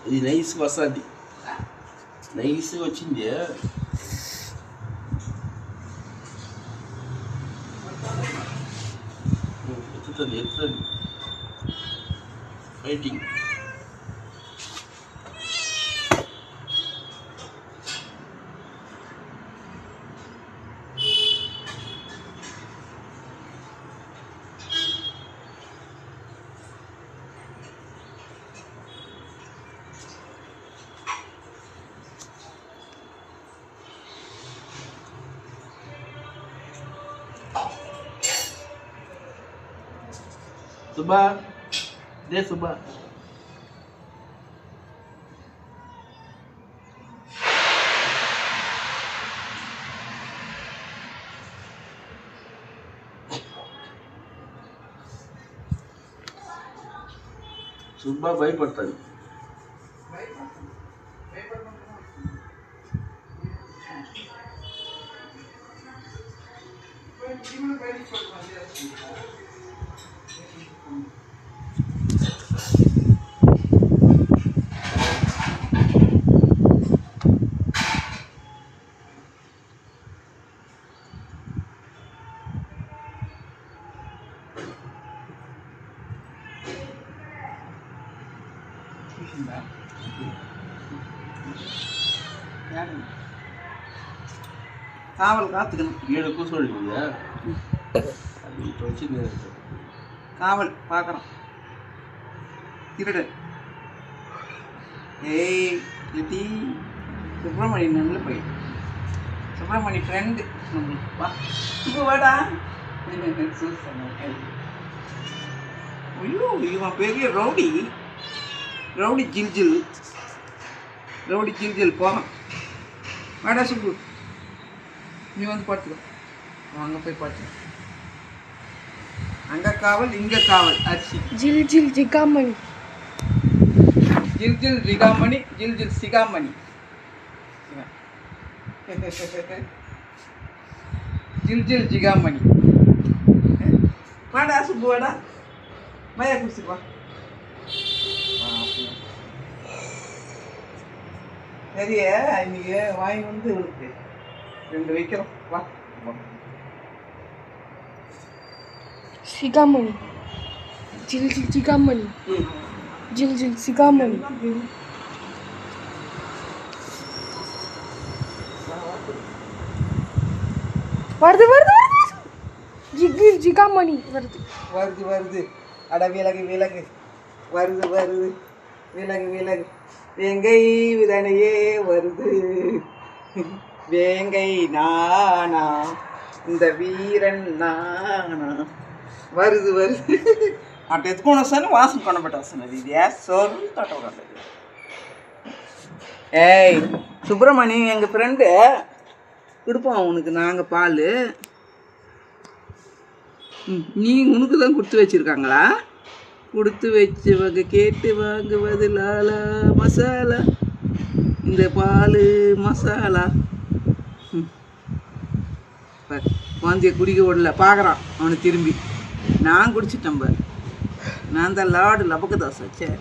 ఇది నైస్గా వస్తుంది. నైస్గా వచ్చింది. ఎత్తుతుంది ఫైటింగ్. சுபா டே சுபா சுபா பயப்படுத்தாது. காவல் காத்துக்கணும். 7 கூசம் சொல்லுவீங்க. அது இப்போ வச்சு காவல் பார்க்குறோம். திருடு. ஏய் லிட்டி சுப்பிரமணி நல்ல போய் சுப்பிரமணி ஃப்ரெண்டு நம்மளுக்கு வா இப்போ வாடா. ஐயோ இவன் பெரிய ரவுடி. ரவுடி ஜில்ஜில் போகிறான். வாடா சுப்பு, நீ வந்து பார்த்துக்கோ. அங்கே போய் பார்த்துக்கோ. அங்கே காவல் இங்கே காவல். அரிசி ஜில் ஜில் ஜிகாமணி. ஜில் ஜில் ஜிகாமணி. ஜில் ஜில் சிகாமணி. ஜில் ஜில் ஜிகாமணி. வாடா சுப்பு வாடா. மயா குடிச்சுப்பா. நிறைய இன்னைக்கு வாங்கி வந்து இவளுக்கு 2 வைக்கிறோம். வா சிகாமணி. ஜில் ஜில் ஜிகாமணி. ஜில் ஜில் சிகாமணி. வருது வருது வருது. ஜிகில் ஜிகாமணி வருது. வருது வருது. அட விலகு விலகு. வருது வருது. விலகு விலகு. வேங்கை விதனையே வருது. வேங்கை நானா இந்த வீரன் நானா. வருது வருது. అటు ఎత్తుకొని వస్తాను వాసన కొనబెట్టి వస్తున్నది. ఇది సోరు తొట్ట. ஏய் சுப்பிரமணி எங்கள் ஃப்ரெண்டு கொடுப்போம் உனக்கு நாங்கள் பால். நீ உனக்கு தான் கொடுத்து வச்சுருக்காங்களா? கொடுத்து வச்சவங்க கேட்டு வாங்குவது லாலா மசாலா. இந்த பால் மசாலா. குழந்தைய குடிக்க விடல. பார்க்குறான் அவனை திரும்பி. நான் குடிச்சிட்டேன் பாரு. நான் தான் லாடு லபக்கு தாஸ் வச்சேன்.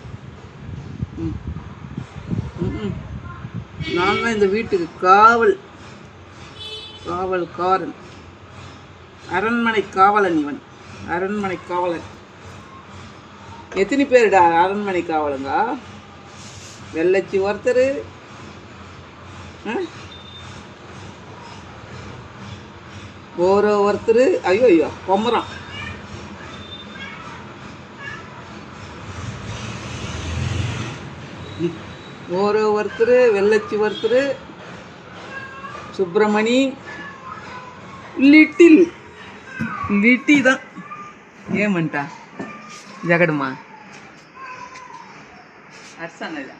நான் தான் இந்த வீட்டுக்கு காவல்காரன். அரண்மனை காவலன் இவன். அரண்மனை காவலன். எத்தனை பேருடா அரண்மனை காவலுங்க? வெள்ளச்சி ஒருத்தர், ஒருத்தர். ஐயோ ஐயோ கொம்புறான். ஒருத்தர், வெள்ளச்சி ஒருத்தர், சுப்பிரமணி, லிட்டி தான். ஏமன்ட்டா ஜகடுமா அர்சானதா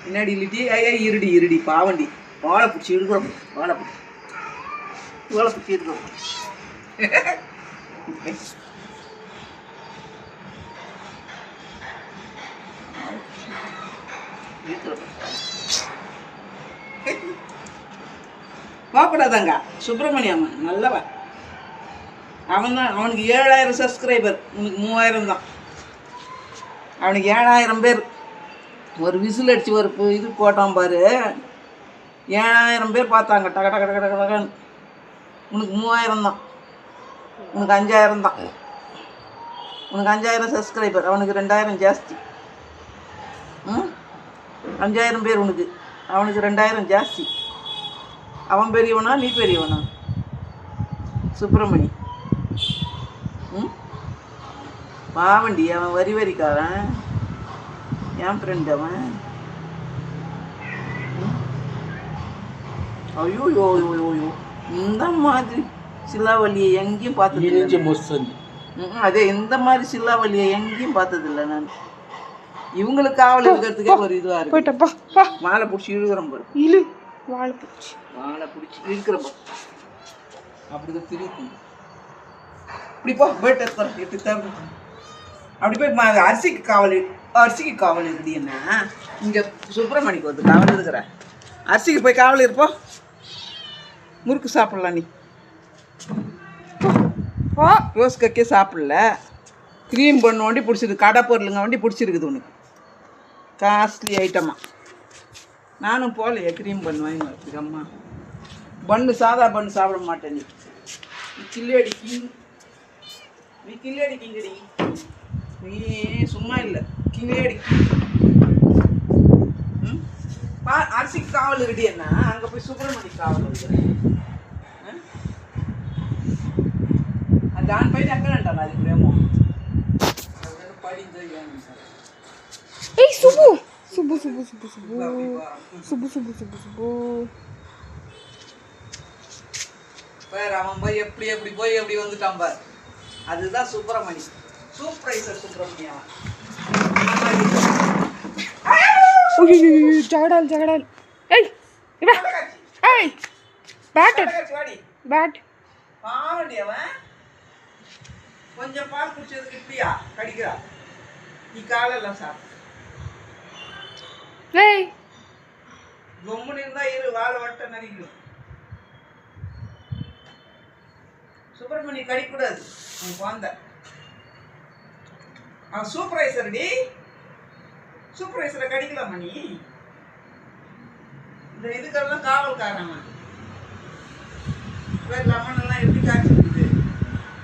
பின்னாடி லிட்டி. ஐயா இருடி பாவண்டி. வாழை பிடிச்சி இருக்கிறோம். வாழை பிடிச்சி இருக்கிறோம். பார்ப்படாதாங்க சுப்பிரமணியம் நல்லவன். அவனுக்கு 7000 சப்ஸ்கிரைபர். உனக்கு 3000 தான். அவனுக்கு 7000 பேர். ஒரு விசில் அடித்து ஒரு இது போட்டான் பாரு, 7000 பேர் பார்த்தாங்க. டக டக டக டக டகன்னு. உனக்கு 3000 தான், உனக்கு 5000 தான். உனக்கு 5000 சப்ஸ்கிரைபர், அவனுக்கு 2000 ஜாஸ்தி. 5000 பேர் உனக்கு, அவனுக்கு 2000 ஜாஸ்தி. அவன் பெரியவனா நீ பெரியவனா? சுப்பிரமணி பாவண்டி, அவன் வரி வரிக்காரன், என் ஃப்ரெண்ட் அவன். ஐயோ யோ யோ யோ யோ, இந்த மாதிரி சில்லாவல்லியை எங்கேயும் பார்த்தது. அதே இந்த மாதிரி சில்லாவல்லியை எங்கேயும் பார்த்ததில்லை நான். இவங்களுக்கு காவல் இருக்கிறதுக்கே ஒரு இதுவாக இருக்கு. மாலை பிடிச்சி இழுக்கிறோம் பாரு, வாழை பிடிச்சி இழுக்கிறோம் பாரு, அப்படிதான் திருக்கும். இப்படிப்பா போயிட்டு எப்படி தரணும், அப்படி போய் அரிசிக்கு காவல் இருக்குது. என்ன இங்கே சுப்பிரமணிக்கு வந்து காவல் இருக்கிற, அரிசிக்கு போய் காவல் இருப்போ. முறுக்கு சாப்பிடலாம் நீ, ரோஸ் கக்கே சாப்பிடல. க்ரீம் பண்ண வண்டி பிடிச்சிருக்கு, கடை பொருளுங்க வண்டி பிடிச்சிருக்குது உனக்கு, காஸ்ட்லி ஐட்டமா. நானும் போகலையே க்ரீம் பண்ணு வாங்கி வரதுக்கு. அம்மா பண்ணு, சாதா பண்ணு சாப்பிட மாட்டேன் நீ. கில்லடி கிங், நீ கில்லடி கிங்கடி, நீ சும்மா இல்லை கிங்கடி. அரிசிக்கு காவல் இருக்குடி. என்ன அங்கே போய் சுப்பிரமணி காவல் இருக்குது. దానిపైన ఎక్కడంటాను అది ఇప్పుడేమో పడిందో அவன் போய் எப்படி போய் எப்படி வந்துட்டான் பார். அதுதான் சுப்பிரமணி, சூப்பரைசர் சுப்பிரமணியா. ஜகடால் பாவண்டி அவன் கொஞ்சம் பால் குடிச்சதுக்கு இப்படியா கடிக்கிறா. நீ காலெல்லாம் சாப்பிட்டு கொம்முன்னு இருந்தா இரு, வாழை வட்ட நரிக்கணும். சுப்பிரமணி கடிக்கூடாது, அவன் குழந்த. அவன் சூப்பரைசர் டி, சூப்பரைசரை கடிக்கலாமா நீ? இந்த இதுக்கெல்லாம் காவல்காரன் லெமன் எல்லாம் எப்படி காய்ச்சிருக்குது.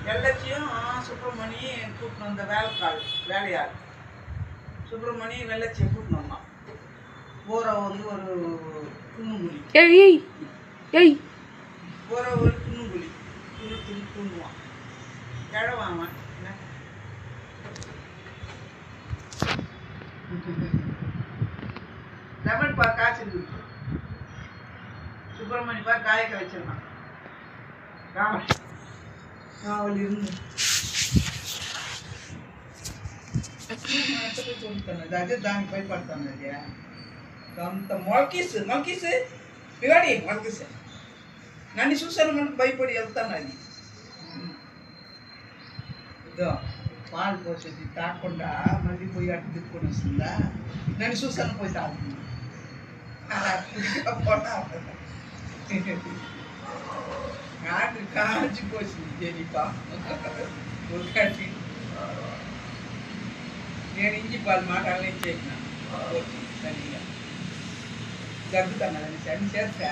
வெள்ளச்சியும் சுப்பிரமணி கூப்பிட்டு வந்த வேலையார் சுப்பிரமணி வெள்ளச்சியை கூப்பிட்டு வந்தான். ஊரை வந்து ஒரு துண்ணுங்குழி, ஊரை ஒரு துண்ணுங்குழி தூங்குவான். கிழவான் லெமன் பார் காய்ச்சிருக்கு. சுப்பிரமணி பார் காயக்க வச்சிருந்தான். காவல் இருந்து అదే దానికి భయపడతాను. అది అంత మొలకీసు పివాడి మొలకీసు నన్ను చూసాను మనకు భయపడి వెళ్తాను. అది ఇదో పాలు పోసేది తాకుండా మళ్ళీ పోయి అటు తిప్పుకొని వస్తుందా, నన్ను చూసాను పోయి తాగుతుంది. అలా నాకు కాల్చిపోసింది జనిపా ఒకటి. నేను ఇంటి పాలు మాటలనే చేసిన సరిగా దగ్గుతాను. అది సరి చేస్తా